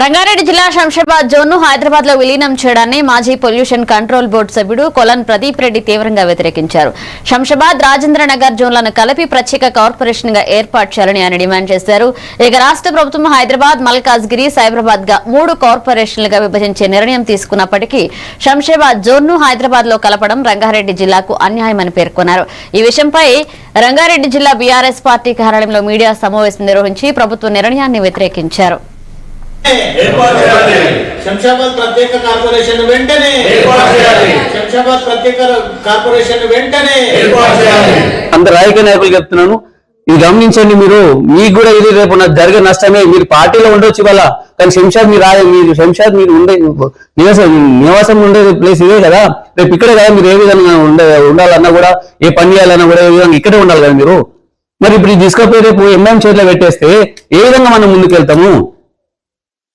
రంగారెడ్డి జిల్లా శంషాబాద్ జోన్ ను హైదరాబాద్ లో విలీనం చేయడాన్ని మాజీ పొల్యూషన్ కంట్రోల్ బోర్డు సభ్యుడు కొలన్ ప్రదీప్ రెడ్డి తీవ్రంగా వ్యతిరేకించారు. శంషాబాద్ రాజేంద్రనగర్ జోన్లను కలిపి ప్రత్యేక కార్పొరేషన్ గా ఏర్పాటు చేయాలని ఆయన డిమాండ్ చేశారు. ఇక రాష్ట్ర ప్రభుత్వం హైదరాబాద్, మల్కాజ్గిరి, సైబరాబాద్ గా 3 కార్పొరేషన్లుగా విభజించే నిర్ణయం తీసుకున్నప్పటికీ శంషాబాద్ జోన్ ను హైదరాబాద్ లో కలపడం రంగారెడ్డి జిల్లాకు అన్యాయమని పేర్కొన్నారు. ఈ విషయంపై రంగారెడ్డి జిల్లా బీఆర్ఎస్ పార్టీ కార్యాలయంలో మీడియా సమావేశం నిర్వహించి ప్రభుత్వ నిర్ణయాన్ని వ్యతిరేకించారు. శంషాబాద్ ప్రత్యేక కార్పొరేషన్ వెంటనే శంషాబాద్ ప్రత్యేక కార్పొరేషన్ వెంటనే అందరు రాజకీయ నాయకులు చెప్తున్నాను, ఇది గమనించండి. మీకు కూడా ఇది రేపు జరిగే నష్టమే. మీరు పార్టీలో ఉండొచ్చు ఇవాళ, కానీ శంషాబాద్ మీరు ఉండే నివాసం ఉండే ప్లేస్ ఇదే కదా. రేపు ఇక్కడే కదా మీరు ఏ విధంగా ఉండాలన్నా కూడా, ఏ పని చేయాలన్నా కూడా ఏ విధంగా ఇక్కడే ఉండాలి కదా మీరు. మరి ఇప్పుడు ఇది తీసుకపోయి రేపు ఎంఎం చేతిలో పెట్టేస్తే ఏ విధంగా మనం ముందుకు వెళ్తాము?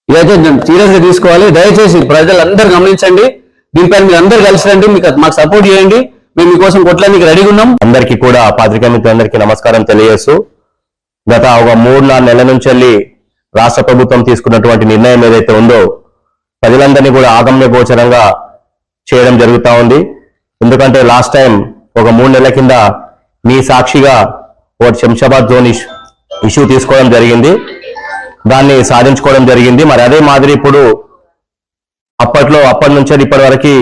ఇదైతే సీరియస్ గా తీసుకోవాలి. దయచేసి ప్రజలందరూ గమనించండి. దీనిపైన మీరు అందరు కలిసి రండి, మాకు సపోర్ట్ చేయండి. మేము మీకోసం కొట్టడానికి రెడీగా ఉన్నాం. అందరికీ కూడా పాత్రికా మిత్రులందరికీ నమస్కారం తెలియజేస్తూ, గత ఒక 3-4 నెలల నుంచి వెళ్ళి రాష్ట్ర ప్రభుత్వం తీసుకున్నటువంటి నిర్ణయం ఏదైతే ఉందో ప్రజలందరినీ కూడా ఆగమ్య గోచరంగా చేయడం జరుగుతూ ఉంది. ఎందుకంటే లాస్ట్ టైం ఒక 3 నెలల కింద మీ సాక్షిగా ఒక శంషాబాద్ జోన్ ఇష్యూ తీసుకోవడం జరిగింది, దాన్ని సాధించుకోవడం జరిగింది. మరి అదే మాదిరి ఇప్పుడు అప్పటి నుంచి ఇప్పటి వరకు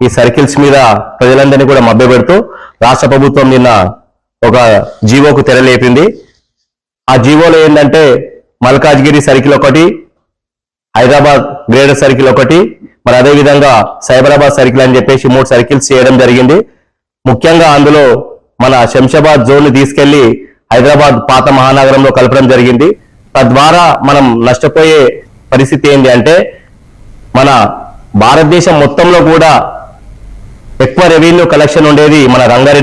ఈ సర్కిల్స్ మీద ప్రజలందరినీ కూడా మభ్యపెడుతూ రాష్ట్ర ప్రభుత్వం నిన్న ఒక జీవోకు తెరలేపింది. ఆ జీవోలో ఏంటంటే మల్కాజ్గిరి సర్కిల్ ఒకటి, హైదరాబాద్ గ్రేటర్ సర్కిల్ ఒకటి, మరి అదేవిధంగా సైబరాబాద్ సర్కిల్ అని చెప్పేసి 3 సర్కిల్స్ చేయడం జరిగింది. ముఖ్యంగా అందులో మన శంషాబాద్ జోన్ తీసుకెళ్లి హైదరాబాద్ పాత మహానగరంలో కలపడం జరిగింది. తద్వారా మనం నష్టపోయే పరిస్థితి ఏంటి అంటే, మన భారతదేశం మొత్తంలో కూడా ఎక్కువ రెవెన్యూ కలెక్షన్ ఉండేది మన రంగారెడ్డి